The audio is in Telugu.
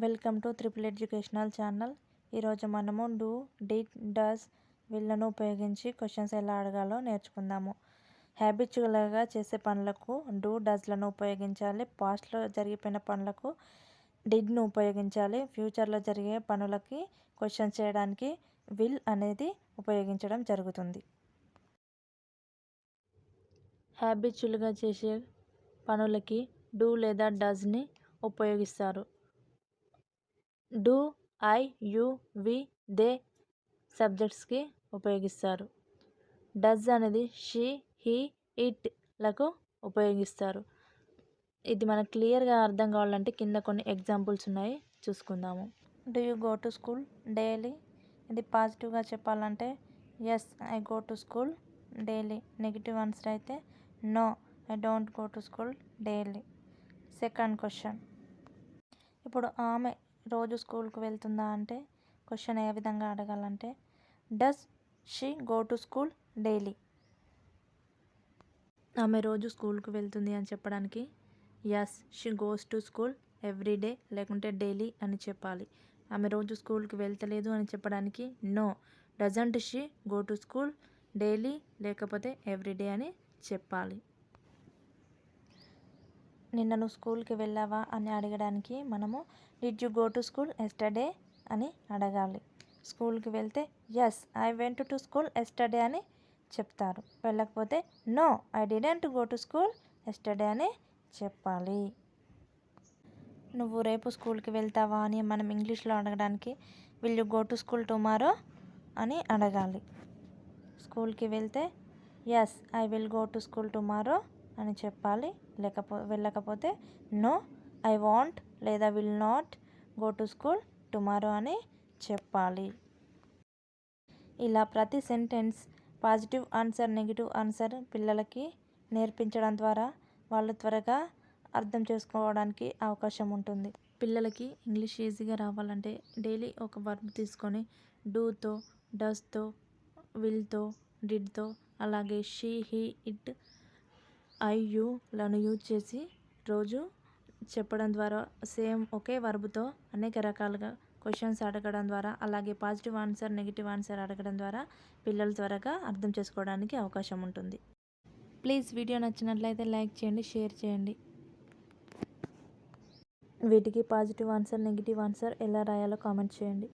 Welcome to triple educational channel. ఈరోజు మనము డూ, డిడ్, డస్ వీళ్ళను ఉపయోగించి క్వశ్చన్స్ ఎలా అడగాలో నేర్చుకుందాము. హ్యాబిచువల్గా చేసే పనులకు డూ, డస్లను ఉపయోగించాలి. పాస్ట్లో జరిగిపోయిన పనులకు డిడ్ను ఉపయోగించాలి. ఫ్యూచర్లో జరిగే పనులకి క్వశ్చన్స్ చేయడానికి విల్ అనేది ఉపయోగించడం జరుగుతుంది. హ్యాబిచువల్గా చేసే పనులకి డూ లేదా డస్ని ఉపయోగిస్తారు. Do, I, you, we, they సబ్జెక్ట్స్కి ఉపయోగిస్తారు. డస్ అనేది షీ, హీ, ఇట్ లకు ఉపయోగిస్తారు. ఇది మనకు క్లియర్గా అర్థం కావాలంటే కింద కొన్ని ఎగ్జాంపుల్స్ ఉన్నాయి, చూసుకుందాము. Do you go to school daily? ఇది పాజిటివ్గా చెప్పాలంటే yes, I go to school daily. Negative answer అయితే no, I don't go to school daily. Second question. ఇప్పుడు ఆమె రోజు స్కూల్కి వెళ్తుందా అంటే క్వశ్చన్ ఏ విధంగా అడగాలంటే does she go to school daily? ఆమె రోజు స్కూల్కి వెళ్తుంది అని చెప్పడానికి yes, she goes to school every day లేకుంటే డైలీ అని చెప్పాలి. ఆమె రోజు స్కూల్కి వెళ్తలేదు అని చెప్పడానికి no, doesn't she go to school daily లేకపోతే ఎవ్రీడే అని చెప్పాలి. నిన్న నువ్వు స్కూల్కి వెళ్ళావా అని అడగడానికి మనము did you go to school yesterday అని అడగాలి. స్కూల్కి వెళ్తే yes, I went to school yesterday అని చెప్తారు. వెళ్ళకపోతే no, I didn't go to school yesterday అని చెప్పాలి. నువ్వు రేపు స్కూల్కి వెళ్తావా అని మనం ఇంగ్లీష్లో అడగడానికి will you go to school tomorrow అని అడగాలి. స్కూల్కి వెళ్తే yes, I will go to school tomorrow అని చెప్పాలి. వెళ్ళకపోతే నో, ఐ వాంట్ లేదా will not go to school tomorrow అని చెప్పాలి. ఇలా ప్రతి sentence positive answer, negative answer పిల్లలకి నేర్పించడం ద్వారా వాళ్ళు త్వరగా అర్థం చేసుకోవడానికి అవకాశం ఉంటుంది. పిల్లలకి ఇంగ్లీష్ ఈజీగా రావాలంటే డైలీ ఒక వర్బ్ తీసుకొని డూతో, డస్తో, విల్తో, డిడ్తో అలాగే she, he, it, I, you లను యూజ్ చేసి రోజు చెప్పడం ద్వారా సేమ్ ఒకే వర్బ్తో అనేక రకాలుగా క్వశ్చన్స్ అడగడం ద్వారా అలాగే పాజిటివ్ ఆన్సర్, నెగిటివ్ ఆన్సర్ అడగడం ద్వారా పిల్లలు త్వరగా అర్థం చేసుకోవడానికి అవకాశం ఉంటుంది. ప్లీజ్ వీడియో నచ్చినట్లయితే లైక్ చేయండి, షేర్ చేయండి. వీటికి పాజిటివ్ ఆన్సర్, నెగిటివ్ ఆన్సర్ ఎలా రాయాలో కామెంట్ చేయండి.